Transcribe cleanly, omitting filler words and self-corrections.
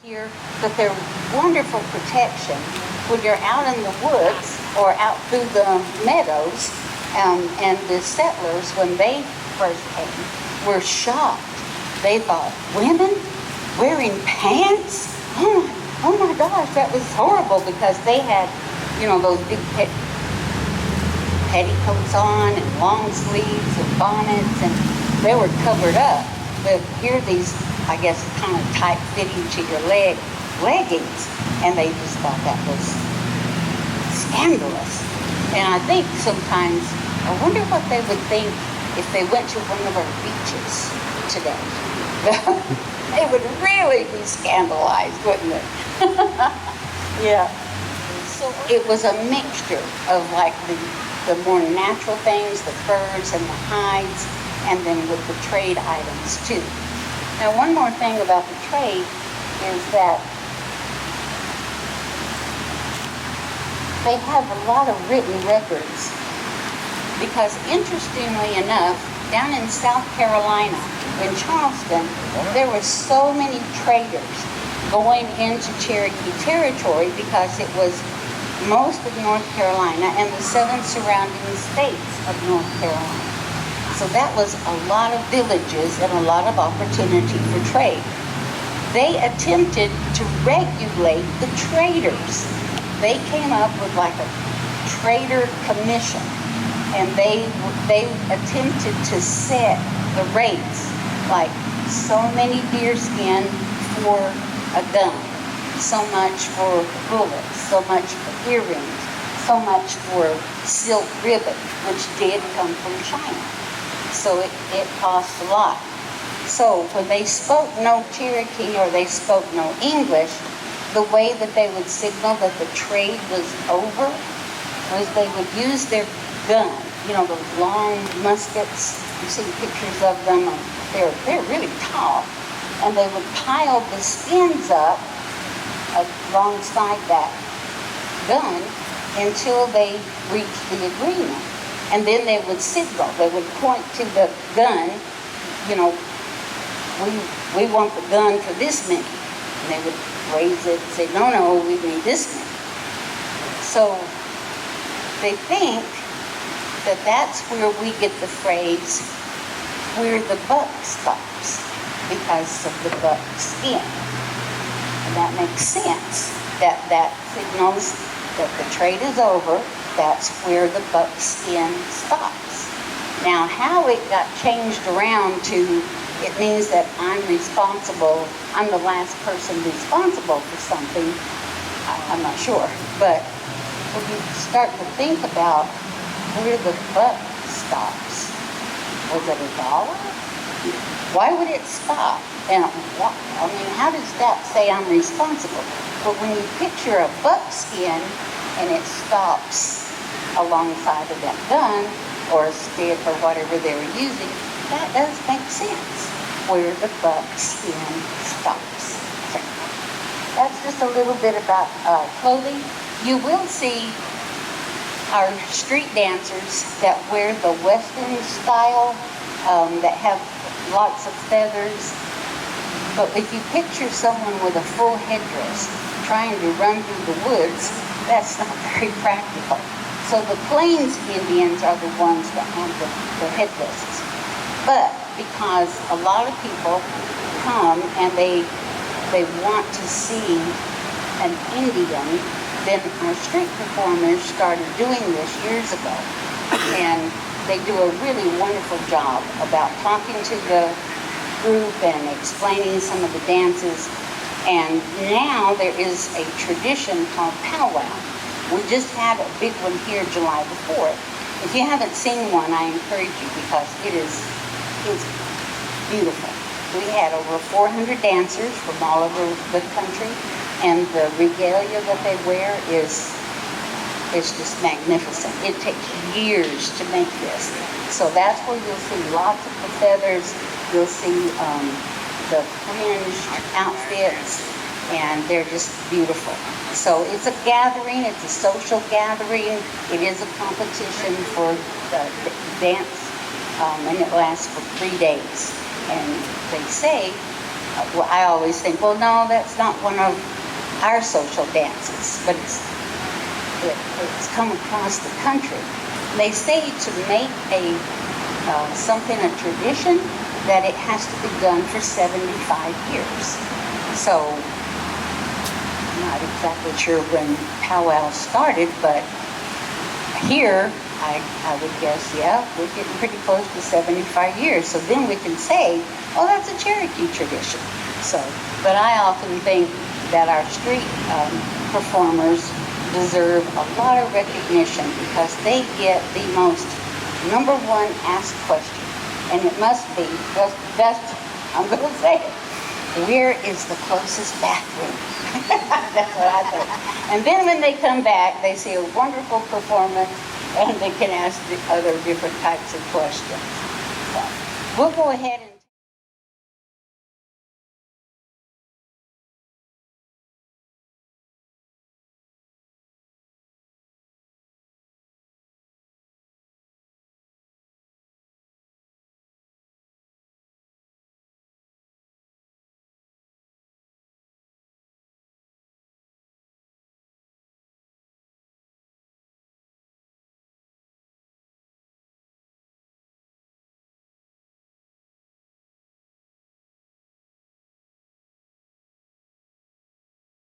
here, but they're wonderful protection when you're out in the woods or out through the meadows. And the settlers, when they first came, were shocked. They thought, women wearing pants? Oh my gosh, that was horrible, because they had, those big petticoats on and long sleeves and bonnets, and they were covered up. But here these, I guess, kind of tight fitting to your leggings, and they just thought that was scandalous. And I think sometimes, I wonder what they would think if they went to one of our beaches today. They would really be scandalized, wouldn't it? Yeah. So it was a mixture of like the more natural things, the furs and the hides, and then with the trade items too. Now, one more thing about the trade is that they have a lot of written records, because interestingly enough, down in South Carolina, in Charleston, there were so many traders going into Cherokee territory, because it was most of North Carolina and the 7 surrounding states of North Carolina. So that was a lot of villages and a lot of opportunity for trade. They attempted to regulate the traders. They came up with like a trader commission, and they attempted to set the rates, like so many deer skin for a gun, so much for bullets, so much for earrings, so much for silk ribbon, which did come from China. So it cost a lot. So when they spoke no Cherokee or they spoke no English, the way that they would signal that the trade was over was they would use their gun, those long muskets. You've seen pictures of them. They're really tall. And they would pile the skins up alongside that gun until they reached the agreement. And then they would signal. They would point to the gun, we want the gun for this many. And they would raise it and say, no, we need this many. So they think that that's where we get the phrase, where the buck stops, because of the buck skin. And that makes sense. That signals that the trade is over. That's where the buck skin stops. Now, how it got changed around to, it means that I'm responsible, I'm the last person responsible for something, I'm not sure. But when you start to think about where the buck stops, was it $1? Why would it stop? And how does that say I'm responsible? But when you picture a buckskin and it stops alongside of that gun or a stick or whatever they were using, that does make sense, where the buckskin stops. So that's just a little bit about clothing. You will see our street dancers that wear the Western style, that have lots of feathers. But if you picture someone with a full headdress trying to run through the woods, that's not very practical. So the Plains Indians are the ones that have the headdresses. But because a lot of people come and they want to see an Indian, then our street performers started doing this years ago. And they do a really wonderful job about talking to the group and explaining some of the dances. And now there is a tradition called powwow. We just had a big one here July the 4th. If you haven't seen one, I encourage you, because it's beautiful. We had over 400 dancers from all over the country, and the regalia that they wear is just magnificent. It takes years to make this. So that's where you'll see lots of the feathers. You'll see the fringed outfits, and they're just beautiful. So it's a gathering, it's a social gathering. It is a competition for the dance, and it lasts for 3 days. And they say well, I always think, well, no, that's not one of our social dances, but it's come across the country. They say to make something a tradition, that it has to be done for 75 years. So, I'm not exactly sure when powwow started, but here, I would guess, yeah, we're getting pretty close to 75 years. So then we can say, oh, that's a Cherokee tradition. So, but I often think that our street performers deserve a lot of recognition because they get the most number one asked question. And it must be, that's I'm going to say it, where is the closest bathroom? That's what I think. And then when they come back, they see a wonderful performance and they can ask the other different types of questions. So we'll go ahead and